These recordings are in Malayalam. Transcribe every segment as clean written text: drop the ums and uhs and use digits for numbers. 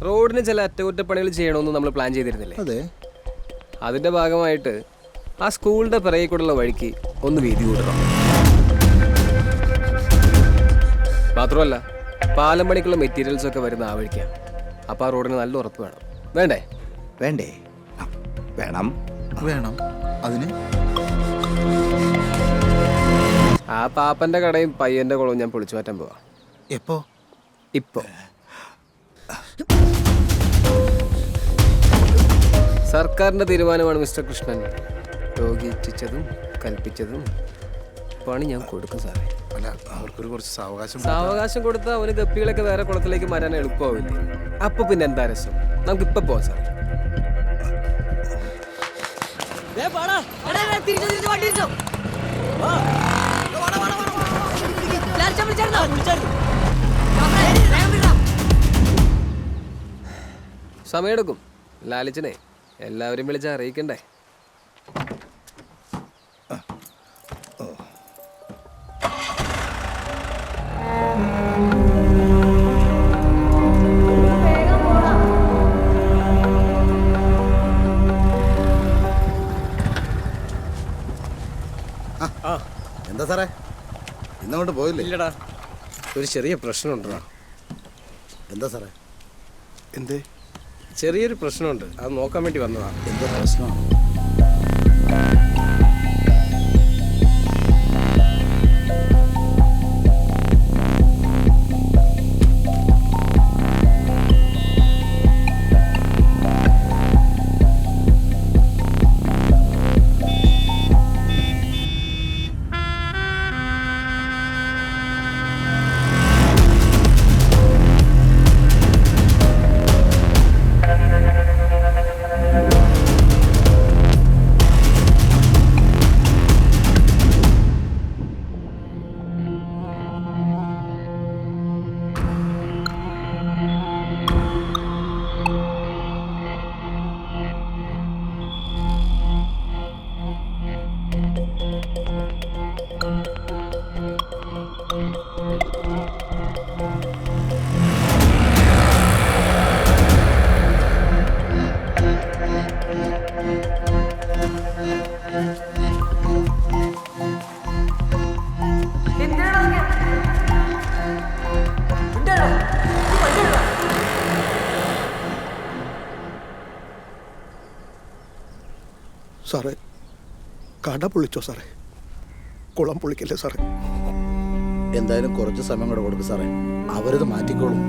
റോഡിന് ചില അറ്റകുറ്റപ്പണികൾ ചെയ്യണമെന്ന് നമ്മൾ പ്ലാൻ ചെയ്തിരുന്നില്ലേ? അതെ. അതിന്റെ ഭാഗമായിട്ട് ആ സ്കൂളിന്റെ പിറകിൽ കൂടെയുള്ള വഴിക്ക് ഒന്ന് വീതി കൂട്ടണം. മാത്രമല്ല പാലം പണിക്കുള്ള മെറ്റീരിയൽസ് ഒക്കെ വരുന്ന ആ വഴിക്കാണ്. അപ്പൊ ആ റോഡിന് നല്ല ഉറപ്പ് വേണം. വേണ്ടേ? വേണ്ടേ? വേണം വേണം. അതിന് ആ പാപ്പന്റെ കടയും പയ്യന്റെ കുളവും ഞാൻ പൊളിച്ചു മാറ്റാൻ പോവാ. എപ്പോ? ഇപ്പോ. സർക്കാരിന്റെ തീരുമാനമാണ് മിസ്റ്റർ കൃഷ്ണൻ. രോഗിച്ചതും കൽപ്പിച്ചതും പണി ഞാൻ കൊടുക്കും സാറേ. അല്ല, അവർക്കൊരു കുറച്ച് സാവകാശം കൊടുത്താൽ അവന് ഗപ്പികളൊക്കെ വേറെ കുളത്തിലേക്ക് മാറാൻ എളുപ്പമാവില്ലേ? അപ്പൊ പിന്നെ എന്താ രസം? നമുക്ക് ഇപ്പൊ പോവാം സാറേ. സമയമെടുക്കും. ലാലിച്ചനെ എല്ലാവരും വിളിച്ച് അറിയിക്കണ്ടേ? എന്താ സാറേ, ഇന്നങ്ങോട്ട് പോയില്ലേ? ഇല്ലടാ, ഒരു ചെറിയ പ്രശ്നമുണ്ടോ? എന്താ സാറേ? എന്തേ? ചെറിയൊരു പ്രശ്നമുണ്ട്, അത് നോക്കാൻ വേണ്ടി വന്നതാ. എന്താ പ്രശ്നമാണ്? സാറേ, കട പൊളിച്ചോ സാറേ? കുളം പൊളിക്കല്ലേ സാറേ? എന്തായാലും കുറച്ച് സമയം കൂടെ കൊടുക്കും സാറേ, അവരത് മാറ്റിക്കോളും.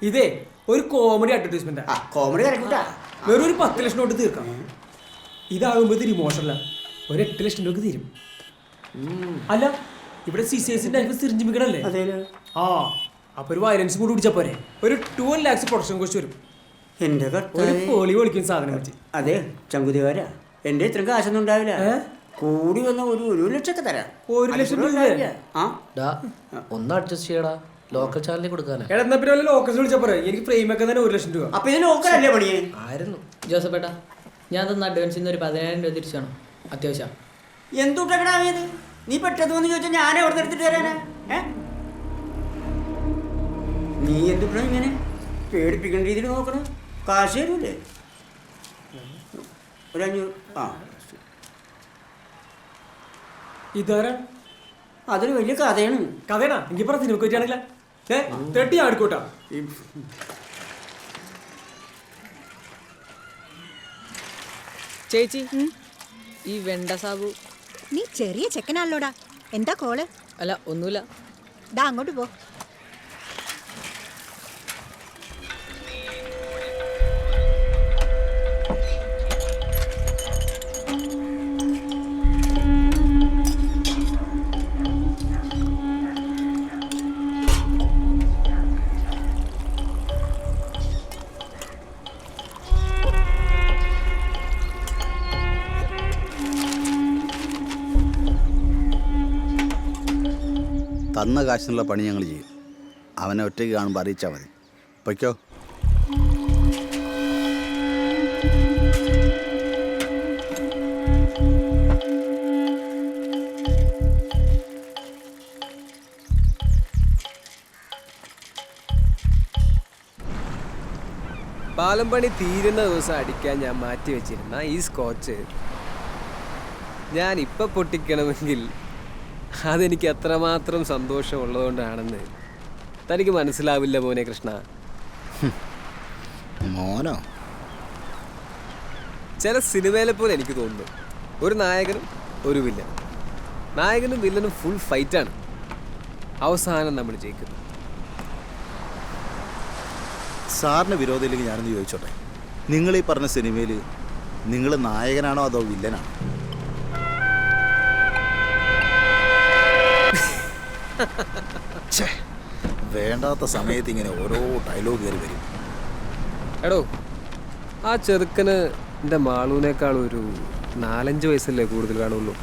ഇതേ ഒരു കോമഡി അഡ്വർടൈസ്മെന്റ് കോമഡി കറക്കൂട്ടാ. വെറും ഒരു 10 ലക്ഷം തൊട്ട് തീർക്കാം. ഇതാകുമ്പോ ഇത് ഇമോഷണല. ഒരു 8 ലക്ഷം രൂപക്ക് തീരും. അല്ല ഇവിടെ സിസിഎസിന്റെ സിറിഞ്ചിമിക്കണല്ലേ? അതേലോ. ആ അപ്പൊ ഒരു വയലൻസ് കൂടി പിടിച്ചാ പോരെ. ഒരു 12 lakhs പ്രൊഡക്ഷൻ കോസ്റ്റ് വരും. എന്റെ ഒരു കർത്താവേ. പൊളി പൊളിക്കും സാധനം വെച്ച്. അതെ ചങ്കുതികാരാ, എന്റെ ഇത്രയും കാശൊന്നും ഉണ്ടാവില്ല. കൂടി വന്ന ഒരു ലക്ഷമൊക്കെ തരാം. 1 ലക്ഷം രൂപ? ആ ഒന്ന് അഡ്ജസ്റ്റ് ചെയ്യടാ, ലോക്കൽ ചാനലിൽ കൊടുക്കാനാ. എടാ എന്നാ പിന്നെ വല്ല ലോക്കൽസ് വിളിച്ചാ പോരെ. എനിക്ക് ഫ്രെയിം ഒക്കെ തന്നെ 1 ലക്ഷം രൂപ. അപ്പൊ ഇത് ലോക്കലല്ലേ പണിയേ? ആയിരുന്നു. ജോസഫേട്ടാ, ഞാൻ തന്ന അഡ്വാൻസിൽ നിന്ന് ഒരു 10,000 രൂപ തിരിച്ചു വേണം, അത്യാവശ്യം. എന്തുട്ടക്കടാവിയത്? നീ പെട്ടെന്ന് വന്ന് ചോദിച്ചാൽ ഞാൻ എവിടെ എടുത്തിട്ട് തരാനാ? നീ എന്തുട്ടാ ഇങ്ങനെ പേടിപ്പിക്കേണ്ട രീതിയിൽ നോക്കണം? കാശ് തരൂല്ലേ? ഒരു 500. ആ ഇതാരാ? അതൊരു വലിയ കഥയാണ്. കഥയാണോ? എനിക്ക് പറഞ്ഞ സിനിമ പറ്റിയാണെങ്കിലേ 30 ഞാൻ എടുക്കൂട്ടാ. ചേച്ചി, ഈ വെണ്ട സാബു. നീ ചെറിയ ചെക്കനാണല്ലോടാ. എന്താ കോള്? അല്ല ഒന്നുമില്ല. ദാ അങ്ങോട്ട് പോ. തന്ന കാശിനുള്ള പണി ഞങ്ങൾ ചെയ്യും. അവനെ ഒറ്റയ്ക്ക് കാണുമ്പോൾ അറിയിച്ചാൽ മതി. പൊയ്ക്കോ. പാലം പണി തീരുന്ന ദിവസം അടിക്കാൻ ഞാൻ മാറ്റി വെച്ചിരുന്ന ഈ സ്കോച്ച് ഞാൻ ഇപ്പം പൊട്ടിക്കണമെങ്കിൽ അതെനിക്ക് എത്രമാത്രം സന്തോഷമുള്ളതുകൊണ്ടാണെന്ന് തനിക്ക് മനസ്സിലാവില്ല മോനെ കൃഷ്ണ. മോനോ? ചില സിനിമയിലെ പോലെ എനിക്ക് തോന്നുന്നു, ഒരു നായകനും ഒരു വില്ലൻ. നായകനും വില്ലനും ഫുൾ ഫൈറ്റാണ്. അവസാനം നമ്മൾ ജയിക്കുന്നു. സാറിന് വിരോധമില്ലെങ്കിൽ ഞാനൊന്ന് ചോദിച്ചോട്ടെ, നിങ്ങൾ ഈ പറഞ്ഞ സിനിമയിൽ നിങ്ങൾ നായകനാണോ അതോ വില്ലനാണോ? വേണ്ടാത്ത സമയത്ത് ഇങ്ങനെ ഓരോ ഡയലോഗ് കയറി വരും. എടോ, ആ ചെറുക്കന് എൻ്റെ മാളൂനേക്കാൾ ഒരു 4-5 വയസ്സല്ലേ കൂടുതൽ കാണുള്ളൂ.